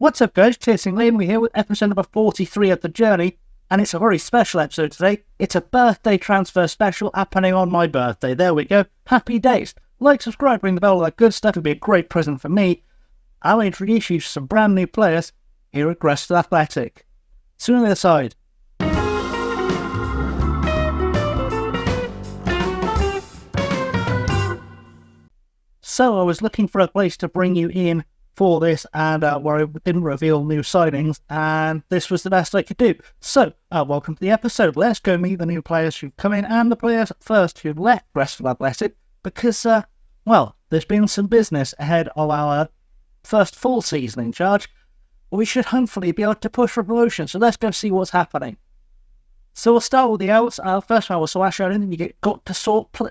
What's up, guys? Chasing Liam. We're here with episode number 43 of The Journey, and it's a very special episode today. It's a birthday transfer special happening on my birthday. There we go. Happy days. Like, subscribe, ring the bell, all that good stuff. It'd be a great present for me. I'll introduce you to some brand new players here at Gresford Athletic. Soon on the other side. So I was looking for a place to bring you in for this, and where I didn't reveal new signings, and this was the best I could do. So, welcome to the episode. Let's go meet the new players who've come in, and the players first who've left Gresford Athletic, because, there's been some business ahead of our first full season in charge. We should hopefully be able to push for promotion, so let's go see what's happening. So we'll start with the outs. First of all, so Ash, I don't think you got to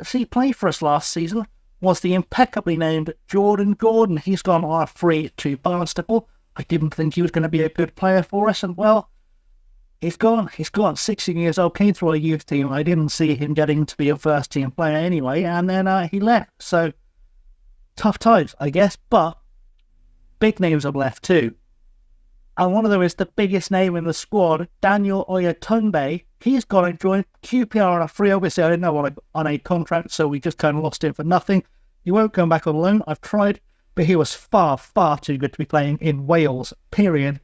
see play for us last season, was the impeccably named Jordan Gordon. He's gone on a free to Barnstaple. I didn't think he was going to be a good player for us, and well, he's gone. 16 years old, came through a youth team. I didn't see him getting to be a first team player anyway, and then he left. So, tough times, I guess, but big names have left too. And one of them is the biggest name in the squad, Daniel Oyatunde. He's gone and joined QPR on a free. Obviously, I didn't know on a contract, so we just kind of lost him for nothing. He won't come back on loan. I've tried, but he was far, far too good to be playing in Wales, period.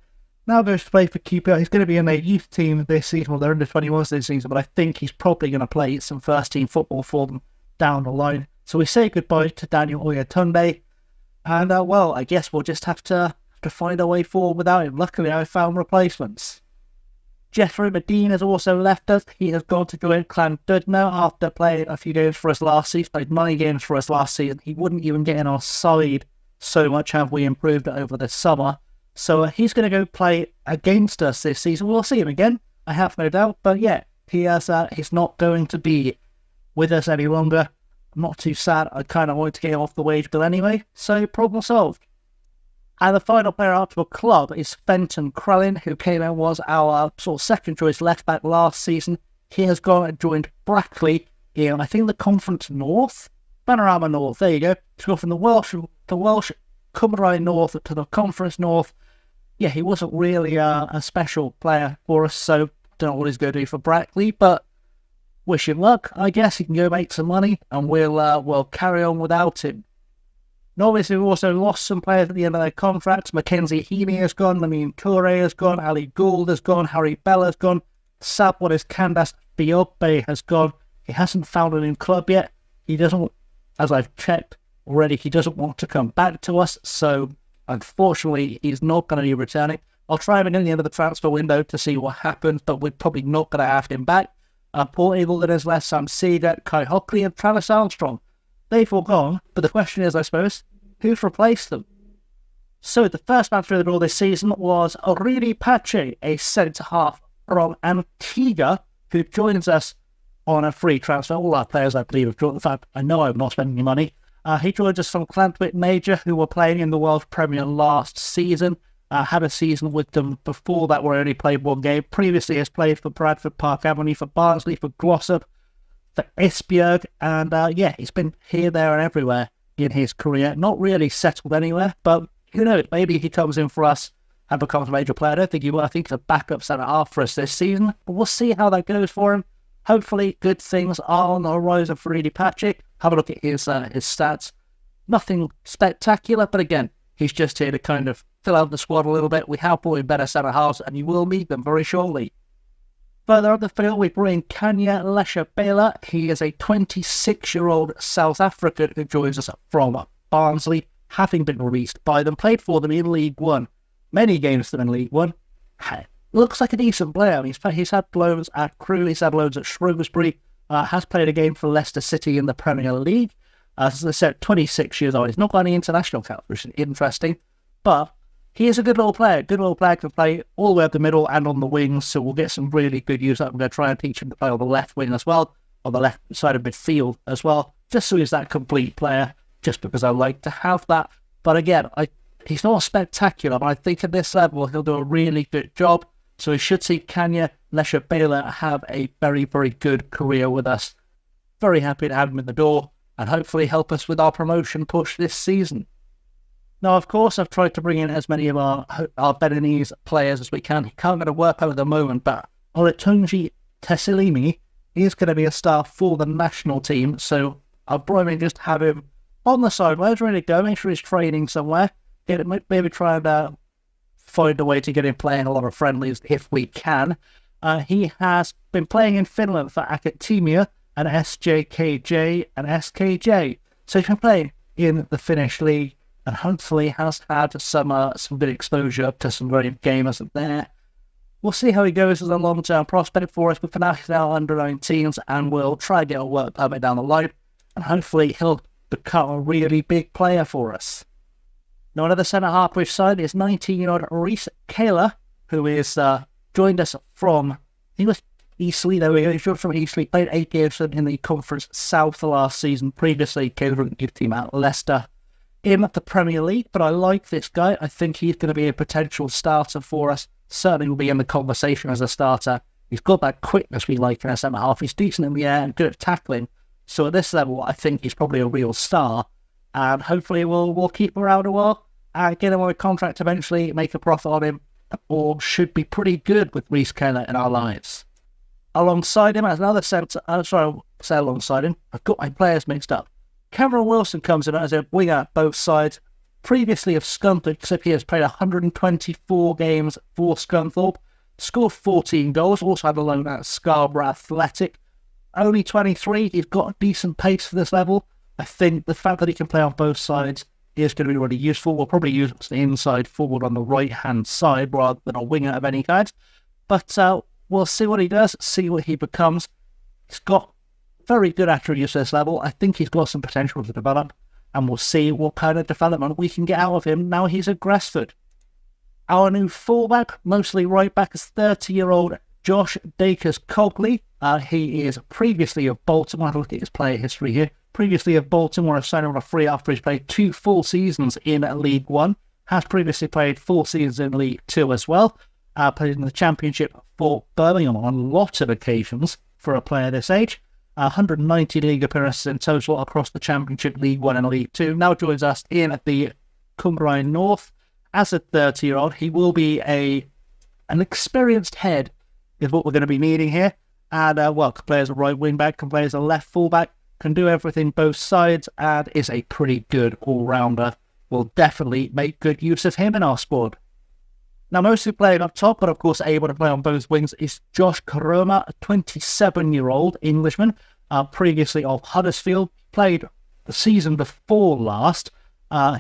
Now goes to play for QPR. He's going to be in their youth team this season. Well, they're under 21s this season, but I think he's probably going to play some first-team football for them down the line. So we say goodbye to Daniel Oyatunde. And, I guess we'll just have to find a way forward without him. Luckily, I found replacements. Jeffrey Medina has also left us. He has gone to join Clan Dudno after playing a few games for us last season. Played 9 games for us last season. He wouldn't even get in our side, so much have we improved it over the summer. So he's going to go play against us this season. We'll see him again, I have no doubt. But yeah, he's not going to be with us any longer. I'm not too sad. I kind of wanted to get him off the wage bill anyway, so problem solved. And the final player out to a club is Fenton Krellin, who came in was our sort of second choice left back last season. He has gone and joined Brackley in, I think, the Conference North? Panorama North, there you go. To go from the Welsh Cymru North to the Conference North. Yeah, he wasn't really a special player for us, so don't know what he's going to do for Brackley, but wish him luck. I guess he can go make some money, and we'll carry on without him. And obviously, we've also lost some players at the end of their contracts. Mackenzie Heaney has gone, Lamine Toure has gone, Ali Gould has gone, Harry Bell has gone, Candace Fiope has gone. He hasn't found a new club yet. He doesn't, as I've checked already, he doesn't want to come back to us, so unfortunately, he's not going to be returning. I'll try him again at the end of the transfer window to see what happens, but we're probably not going to have him back. Paul Eagleton has left, Sam Seager, Kai Hockley, and Travis Armstrong. They've all gone, but the question is, I suppose, who's replaced them? So the first man through the door this season was Aureli Pache, a centre-half from Antigua, who joins us on a free transfer. All our players, I believe, have joined. In fact, I know I'm not spending any money. He joins us from Llantwit Major, who were playing in the Welsh Premier last season. Had a season with them before that where he only played 1 game. Previously has played for Bradford Park Avenue, for Barnsley, for Glossop, for Esbjerg, and he's been here, there and everywhere in his career. Not really settled anywhere, but who knows, maybe he comes in for us and becomes a major player. I don't think he will. I think he's a backup centre-half for us this season, but we'll see how that goes for him. Hopefully good things are on the horizon for Aureli Pache. Have a look at his stats. Nothing spectacular, but again, he's just here to kind of fill out the squad a little bit. We have brought in better centre-halves, and you will meet them very shortly. Further up the field, we bring Kanya Lesha-Bela. He is a 26-year-old South African who joins us from Barnsley, having been released by them. Played for them in League One. Many games for them in League One. Looks like a decent player. He's had loans at Crewe, he's had loans at Shrewsbury, has played a game for Leicester City in the Premier League. As I said, 26 years old. He's not got any international caps, which is interesting, but he is a good little player. Good little player, can play all the way up the middle and on the wings, so we'll get some really good use out of him. I'm going to try and teach him to play on the left wing as well, on the left side of midfield as well, just so he's that complete player, just because I like to have that. But again, he's not spectacular, but I think at this level he'll do a really good job, so we should see Kanya Lesha-Bela have a very, very good career with us. Very happy to have him in the door, and hopefully help us with our promotion push this season. Now, of course, I've tried to bring in as many of our Beninese players as we can. He can't get a workout at the moment, but Olatunji Tessilimi is going to be a star for the national team, so I'll probably just have him on the sidelines, ready to go, make sure he's training somewhere, maybe try and find a way to get him playing a lot of friendlies if we can. He has been playing in Finland for Akatemia and SJKJ and SKJ, so he's been playing in the Finnish league and hopefully has had some good exposure to some great gamers there. We'll see how he goes as a long-term prospect for us, but for now he's now under 19s and we'll try to get a work permit down the line, and hopefully he'll become a really big player for us. Now, another centre-half we've signed is 19-year-old Reece Kayla, who is joined us from, he was Eastleigh, there we go, he's from Eastleigh, played 8 games in the Conference South the last season, previously came from the youth team at Leicester in the Premier League, but I like this guy. I think he's going to be a potential starter for us. Certainly will be in the conversation as a starter. He's got that quickness we like in a centre-half. He's decent in the air and good at tackling. So at this level, I think he's probably a real star. And hopefully we'll keep him around a while and get him on a contract eventually, make a profit on him, or should be pretty good with Reece Kayla in our lives. Alongside him as another centre... alongside him. I've got my players mixed up. Cameron Wilson comes in as a winger both sides. Previously of Scunthorpe, except he has played 124 games for Scunthorpe, scored 14 goals, also had a loan at Scarborough Athletic. Only 23, he's got a decent pace for this level. I think the fact that he can play on both sides is going to be really useful. We'll probably use him as the inside forward on the right-hand side rather than a winger of any kind. But we'll see what he does, see what he becomes. He's got very good attributes at this level. I think he's got some potential to develop, and we'll see what kind of development we can get out of him now he's at Gresford. Our new fullback, mostly right back, is 30-year-old Josh Dacres-Cogley. He is previously of Baltimore. I'll look at his player history here. Previously of Baltimore, signed on a free after he's played 2 full seasons in League One. Has previously played 4 seasons in League Two as well. Played in the Championship for Birmingham on a lot of occasions for a player this age. 190 league appearances in total across the Championship, League One and League Two. Now joins us in the Cumbrian North. As a 30-year-old, he will be an experienced head is what we're going to be needing here. And, can play as a right wing-back, can play as a left full-back, can do everything both sides, and is a pretty good all-rounder. We'll definitely make good use of him in our squad. Now, mostly playing up top, but of course able to play on both wings, is Josh Karoma, a 27-year-old Englishman, previously of Huddersfield, played the season before last.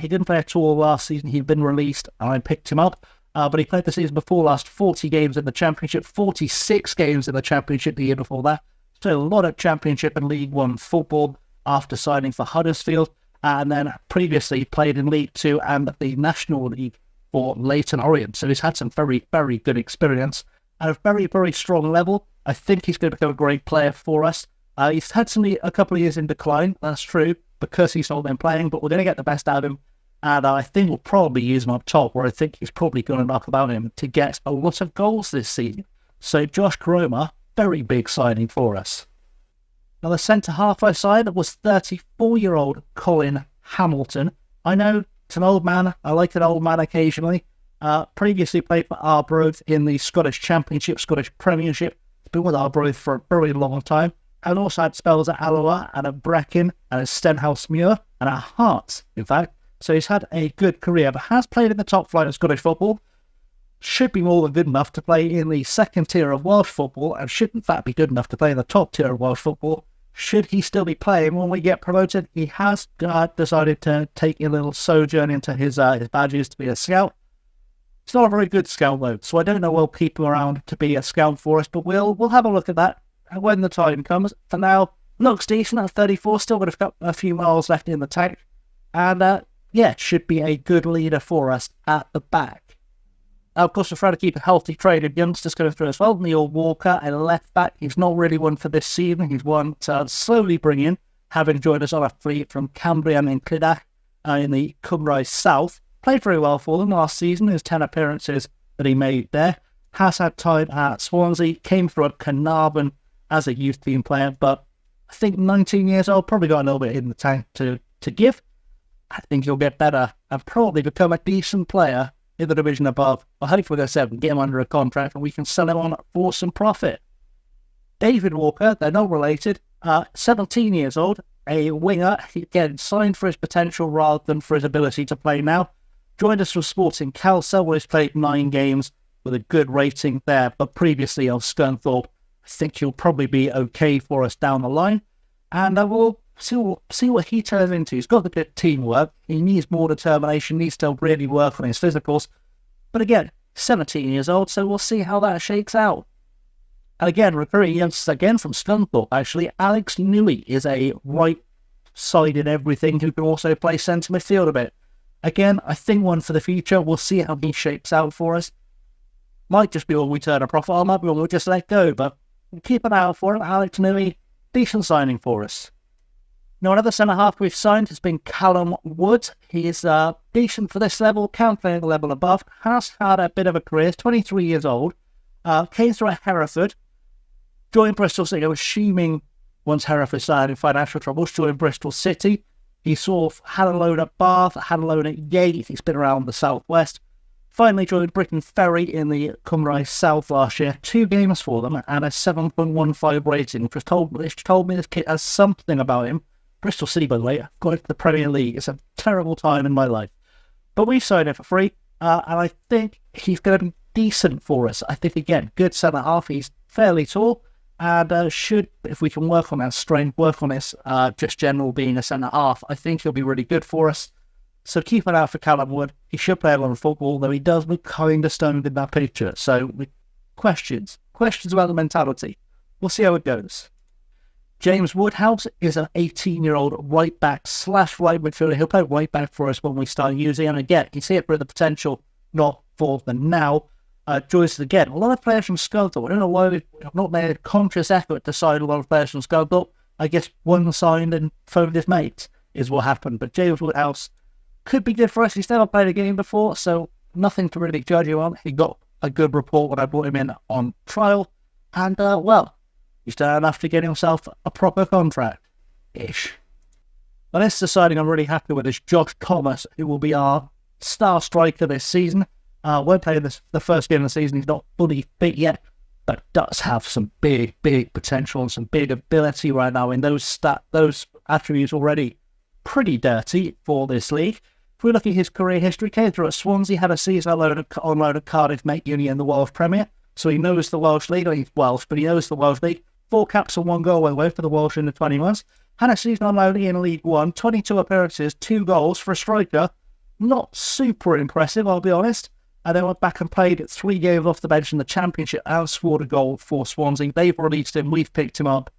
He didn't play at all last season. He'd been released, and I picked him up. But he played the season before last, 40 games in the Championship, 46 games in the Championship the year before that. So a lot of Championship and League One football after signing for Huddersfield, and then previously played in League Two and the National League for Leyton Orient. So he's had some very, very good experience at a very, very strong level. I think he's going to become a great player for us. He's had a couple of years in decline, that's true, because he's not been playing, but we're going to get the best out of him. And I think we'll probably use him up top, where I think he's probably going to knock about him to get a lot of goals this season. So Josh Karoma, very big signing for us. Now the centre-half I signed was 34-year-old Colin Hamilton. I know it's an old man. I like an old man occasionally. Previously played for Arbroath in the Scottish Championship, Scottish Premiership. He's been with Arbroath for a very long time. And also had spells at Alloa and at Brecon and at Stenhousemuir and at Hearts, in fact. So he's had a good career, but has played in the top flight of Scottish football. Should be more than good enough to play in the second tier of Welsh football, and should in fact be good enough to play in the top tier of Welsh football. Should he still be playing when we get promoted? He has decided to take a little sojourn into his badges to be a scout. He's not a very good scout though, so I don't know we'll keep him around to be a scout for us, but we'll have a look at that when the time comes. For now, looks decent at 34, still got a few miles left in the tank, and should be a good leader for us at the back. Of course, we're trying to keep a healthy trade of youngsters going through as well. Neil Walker, a left back. He's not really one for this season. He's one to slowly bring in, having joined us on a fleet from Cambrian and Clydach in the Cymru South. Played very well for them last season. His 10 appearances that he made there. Has had time at Swansea. Came through at Carnarvon as a youth team player, but I think 19 years old, probably got a little bit in the tank to give. I think he'll get better and probably become a decent player in the division above. Or hopefully go 7, get him under a contract, and we can sell him on for some profit. David Walker, they're not related, 17 years old, a winger, again, signed for his potential rather than for his ability to play now. Joined us from Sporting Calcell, where he's played 9 games with a good rating there, but previously on Scunthorpe. I think he'll probably be okay for us down the line. And we'll see what he turns into. He's got the good teamwork. He needs more determination, needs to really work on his physicals. But again, 17 years old, so we'll see how that shakes out. And again, recruiting youngsters again from Scunthorpe, actually. Alex Newey is a right-sided everything who can also play centre midfield a bit. Again, I think one for the future. We'll see how he shapes out for us. Might just be when we turn a profit, or might be when we'll just let go, but we'll keep an eye out for him. Alex Newey, decent signing for us. Now, another centre-half we've signed has been Callum Wood. He is decent for this level, can play at the level above, has had a bit of a career, 23 years old, came through at Hereford, joined Bristol City, assuming once Hereford started in financial troubles, joined Bristol City. He sort of had a loan at Bath, had a loan at Yate, he's been around the southwest. Finally joined Britain Ferry in the Cymru South last year, 2 games for them, and a 7.15 rating, which told me this kid has something about him. Bristol City, by the way, got into the Premier League. It's a terrible time in my life. But we've signed him for free, and I think he's going to be decent for us. I think, again, good centre-half. He's fairly tall, and should, if we can work on our strength, work on his just general being a centre-half, I think he'll be really good for us. So keep an eye out for Callum Wood. He should play a lot of football, though he does look kind of stoned in that picture. So, questions about the mentality. We'll see how it goes. James Woodhouse is an 18-year-old right-back / right midfielder. He'll play right-back for us when we start using him. And again, you see it for the potential, not for the now. Joins us again. A lot of players from Scunthorpe. I don't know why we've not made a conscious effort to sign a lot of players from Scunthorpe. I guess one signed and phoned his mates is what happened. But James Woodhouse could be good for us. He's never played a game before, so nothing to really judge him on. He got a good report when I brought him in on trial. And, he's done enough to get himself a proper contract-ish. The next signing I'm really happy with is Josh Thomas, who will be our star striker this season. Won't play the first game of the season. He's not fully fit yet, but does have some big potential and some big ability right now in those attributes already pretty dirty for this league. If we look at his career history, came through at Swansea, had a season on loan at Cardiff Met Uni in the Welsh Premier, so he knows the Welsh League. He's Welsh, but he knows the Welsh League. 4 caps and 1 goal away for the Welsh in the 21s. Had a season on loan in League One, 22 appearances, 2 goals for a striker. Not super impressive, I'll be honest. And then went back and played 3 games off the bench in the Championship and scored a goal for Swansea. They've released him, we've picked him up.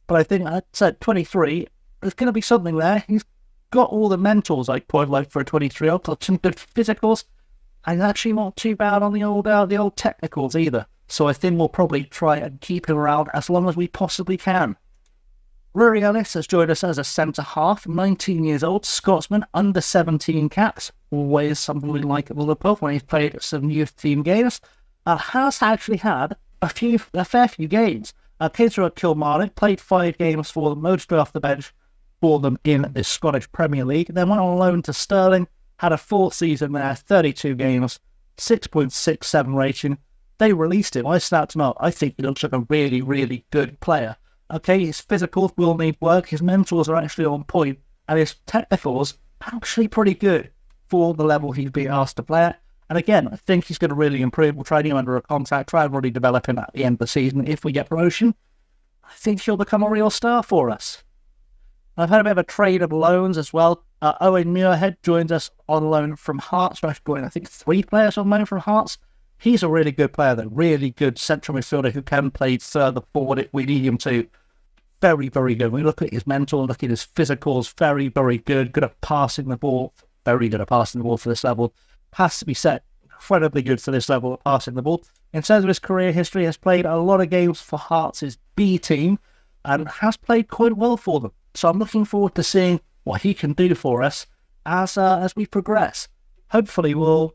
But I think I said 23, there's going to be something there. He's got all the mentals I quite like for a 23-year-old. Got some good physicals, and actually not too bad on the old technicals either. So I think we'll probably try and keep him around as long as we possibly can. Rory Ellis has joined us as a centre-half, 19 years old, Scotsman, under 17 caps. Always something we like at Liverpool when he's played some youth team games. Has actually had a fair few games. Came through at Kilmarnock, played 5 games for them, mostly off the bench for them in the Scottish Premier League. Then went on loan to Stirling, had a 4th season there, 32 games, 6.67 rating. They released him. I snapped him up. I think he looks like a really good player. Okay, his physicals will need work. His mentals are actually on point, and his technicals are actually pretty good for the level he's being asked to play at. And again, I think he's going to really improve. We'll try him under a contract, try and really develop him at the end of the season. If we get promotion, I think he'll become a real star for us. I've had a bit of a trade of loans as well. Owen Muirhead joins us on loan from Hearts. We're actually going, I think, 3 players on loan from Hearts. He's a really good player, though. Really good central midfielder who can play further forward if we need him to. Very good. When we look at his mental, look at his physicals, very good. Good at passing the ball. Very good at passing the ball for this level. Has to be said, incredibly good for this level of passing the ball. In terms of his career history, has played a lot of games for Hearts' B team and has played quite well for them. So I'm looking forward to seeing what he can do for us as we progress. Hopefully we'll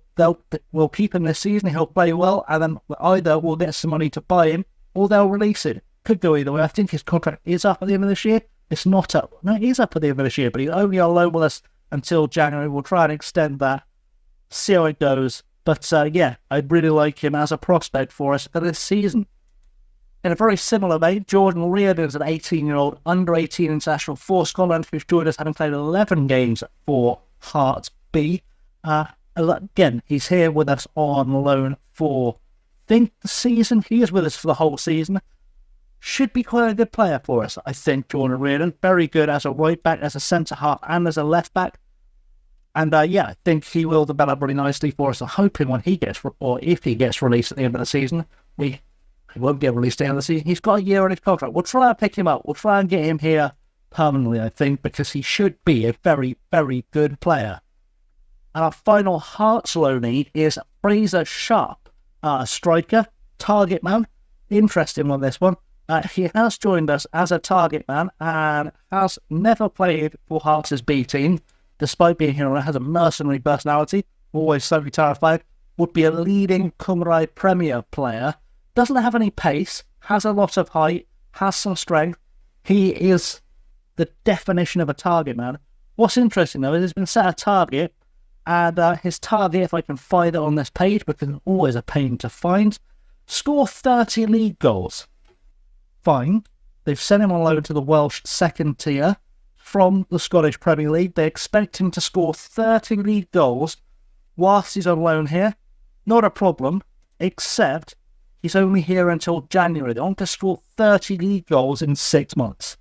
keep him this season, he'll play well, and then either we'll get some money to buy him, or they'll release him. Could go either way. I think his contract is up at the end of this year. It's not up. No, it is up at the end of this year, but he's only on loan with us until January. We'll try and extend that, see how it goes. But yeah, I'd really like him as a prospect for us for this season. In a very similar vein, Jordan Reardon is an 18-year-old under-18 international for Scotland who's joined us having played 11 games for Hearts B. Again, he's here with us on loan for, I think, the season. He is with us for the whole season. Should be quite a good player for us, I think, Jordan Reardon. Very good as a right-back, as a centre-half, and as a left-back. And yeah, I think he will develop really nicely for us. I'm hoping when he gets, or if he gets released at the end of the season, he won't get released at the end of the season. He's got a year on his contract. We'll try and pick him up. We'll try and get him here permanently, I think, because he should be a very, very good player. And our final Hearts loanee is Fraser Sharp, a striker, target man. Interesting on this one. He has joined us as a target man and has never played for Hearts' B team, despite being here. Has a mercenary personality, always slightly terrified. Would be a leading Cymru Premier player. Doesn't have any pace, has a lot of height, has some strength. He is the definition of a target man. What's interesting though is he's been set a target, and his target, if I can find it on this page, because it's always a pain to find, score 30 league goals. Fine. They've sent him on loan to the Welsh second tier from the Scottish Premier League. They expect him to score 30 league goals whilst he's on loan here. Not a problem, except he's only here until January. They want to score 30 league goals in 6 months.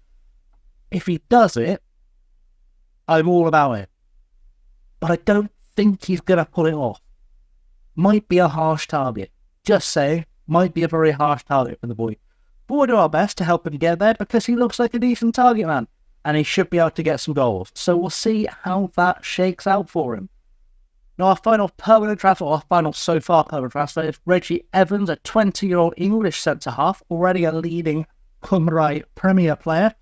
If he does it, I'm all about it. But I don't think he's going to pull it off. Might be a harsh target. Just saying, might be a very harsh target for the boy. But we'll do our best to help him get there because he looks like a decent target man. And he should be able to get some goals. So we'll see how that shakes out for him. Now, our final permanent transfer, or our final so far permanent transfer, is Reggie Evans, a 20-year-old English centre-half, already a leading Cymru Premier player.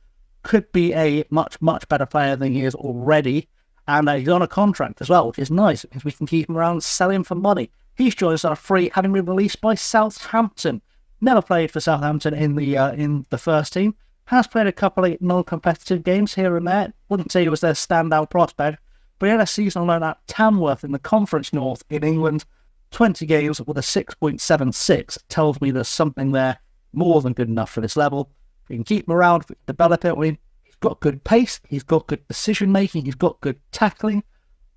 Could be a much, much better player than he is already. And he's on a contract as well, which is nice, because we can keep him around and sell him for money. He's joined us on a free, having been released by Southampton. Never played for Southampton in the first team. Has played a couple of non-competitive games here and there. Wouldn't say he was their standout prospect. But he had a season loan at Tamworth in the Conference North in England. 20 games with a 6.76. Tells me there's something there more than good enough for this level. We can keep him around, we can develop it. He's got good pace, he's got good decision-making, he's got good tackling.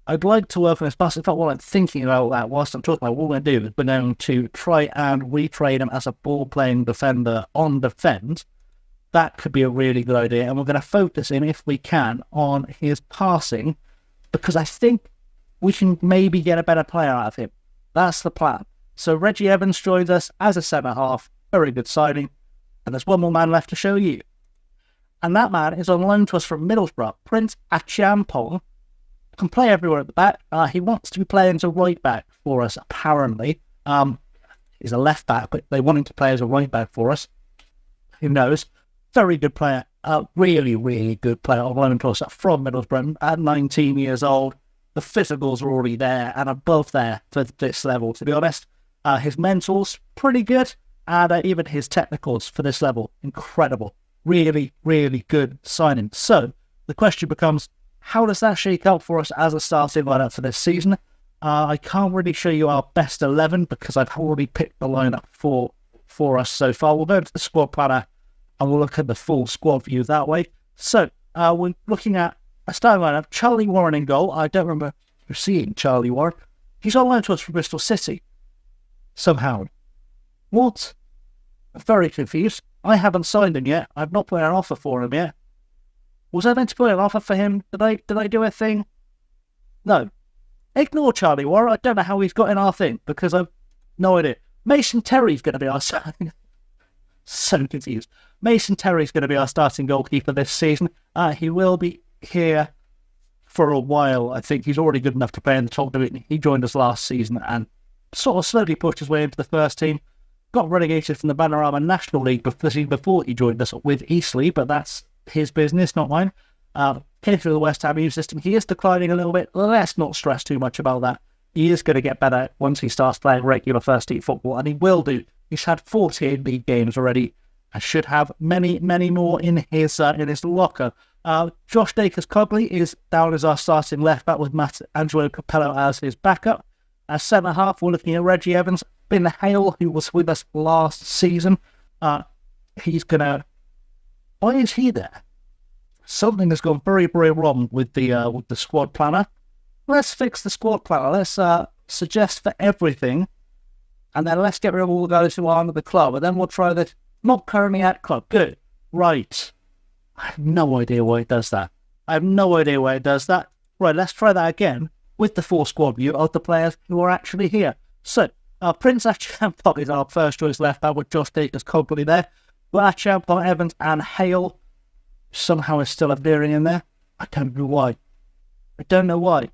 I'd like to work on his pass. In fact, what I'm thinking about that whilst I'm talking about what we're going to do is we're going to try and retrain him as a ball-playing defender on defend. That could be a really good idea. And we're going to focus in, if we can, on his passing, because I think we can maybe get a better player out of him. That's the plan. So Reggie Evans joins us as a centre-half. Very good signing. And there's one more man left to show you. And that man is on loan to us from Middlesbrough, Prince Achampong. Can play everywhere at the back. He wants to be playing as a right back for us, apparently. He's a left back, but they want him to play as a right back for us. Who knows? Very good player. Really, really good player on loan to us from Middlesbrough at 19 years old. The physicals are already there and above there for this level, to be honest. His mentals, pretty good. And even his technicals for this level, incredible. Really, really good signing. So, the question becomes, how does that shake out for us as a starting lineup for this season? I can't really show you our best 11 because I've already picked the lineup for us so far. We'll go to the squad planner and we'll look at the full squad view that way. So, we're looking at a starting lineup. Charlie Warren in goal. I don't remember seeing Charlie Warren. He's on loan to us from Bristol City. Somehow. What? I'm very confused. I haven't signed him yet. I've not put an offer for him yet. Was I meant to put an offer for him? Did I do a thing? No. Ignore Charlie Warren. I don't know how he's got in our thing because I've no idea. Mason Terry's going to be our starting. So confused. Mason Terry's going to be our starting goalkeeper this season. He will be here for a while. I think he's already good enough to play in the top division. He joined us last season and sort of slowly pushed his way into the first team. Got relegated from the Panorama National League before he joined us with Eastleigh, but that's his business, not mine. Came through the West Ham youth system. He is declining a little bit. Let's not stress too much about that. He is going to get better once he starts playing regular first team football, and he will do. He's had 14 league games already and should have many, many more in his locker Josh Dacres-Cogley is down as our starting left back with Matt Angelo Capello as his backup. As centre half, we're looking at Reggie Evans. Ben Hale, who was with us last season, he's going to... Why is he there? Something has gone very, very wrong with the squad planner. Let's fix the squad planner. Let's suggest for everything, and then let's get rid of all the guys who are under the club, and then we'll try this. Not currently at club. Good. Right. I have no idea why it does that. Right, let's try that again with the full squad view of the players who are actually here. So, Prince Achampong is our first choice left back with Josh Dacres-Cogley there. But Achampong, Evans and Hale somehow is still appearing in there. I don't know why.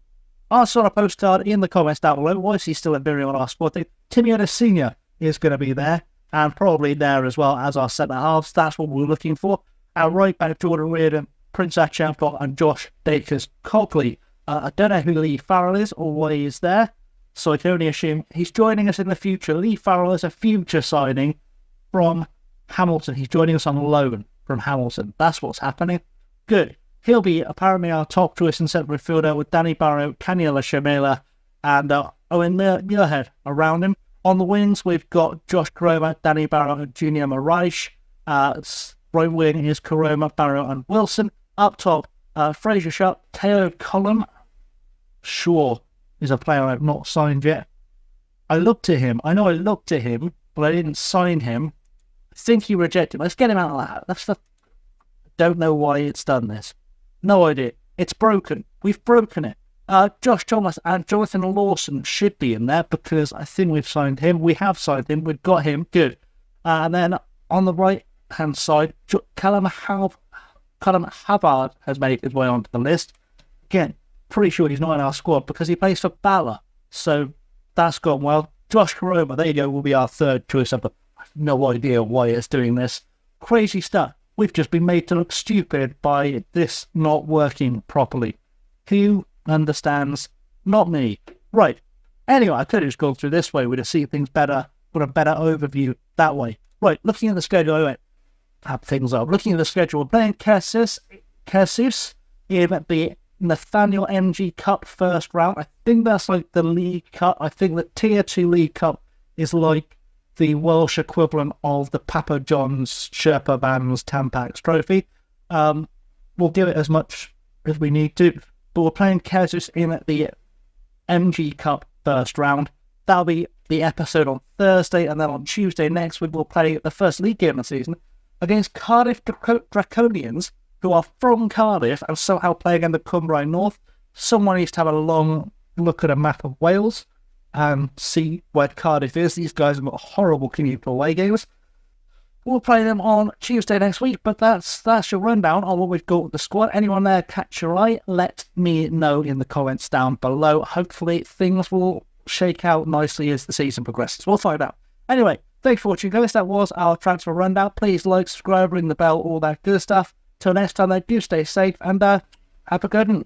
Ask on a postcard in the comments down below. Why is he still appearing on our squad? Timmy Otis Sr. is going to be there, and probably there as well as our centre halves. That's what we're looking for. Our right back, Jordan Reardon, Prince Achampong and Josh Dacres-Cogley. I don't know who Lee Farrell is or why he's there, so I can only assume he's joining us in the future. Lee Farrell is a future signing from Hamilton. He's joining us on loan from Hamilton. That's what's happening. Good. He'll be apparently our top choice in centre midfielder with Danny Barrow, Kanyela Shamela, and Owen Muirhead around him. On the wings, we've got Josh Karoma, Danny Barrow, and Junior Moraes. Right wing is Karoma, Barrow, and Wilson. Up top, Fraser Sharp, Teo Collum. Sure, is a player I've not signed yet. I looked at him, but I didn't sign him. I think he rejected. Let's get him out of that. Don't know why it's done this. No idea. It's broken. We've broken it. Josh Thomas and Jonathan Lawson should be in there because I think we've signed him. We have signed him. We've got him. Good. And then on the right-hand side, Callum Havard has made his way onto the list. Again, pretty sure he's not in our squad because he plays for Bala. So that's gone well. Josh Karoma, there you go, will be our third choice. I have no idea why it's doing this. Crazy stuff. We've just been made to look stupid by this not working properly. Who understands? Not me. Right. Anyway, I could have just gone through this way. We'd have seen things better, got a better overview that way. Right, looking at the schedule, I went, tab things up. Looking at the schedule, we're playing Cassius in the Nathaniel MG Cup first round. I think that's like the League Cup. I think the Tier 2 League Cup is like the Welsh equivalent of the Papa John's Sherpa Bands Tampax Trophy. We'll give it as much as we need to, but we're playing Cassius in the MG Cup first round. That'll be the episode on Thursday, and then on Tuesday next week we'll play the first league game of the season against Cardiff Draconians, who are from Cardiff and somehow playing in the Cymru North. Someone needs to have a long look at a map of Wales and see where Cardiff is. These guys have got horrible commute away games. We'll play them on Tuesday next week, but that's your rundown on what we've got with the squad. Anyone there catch your eye? Let me know in the comments down below. Hopefully things will shake out nicely as the season progresses. We'll find out. Anyway, thanks for watching, guys. That was our transfer rundown. Please like, subscribe, ring the bell, all that good stuff. Till next time, then, do stay safe and have a good one.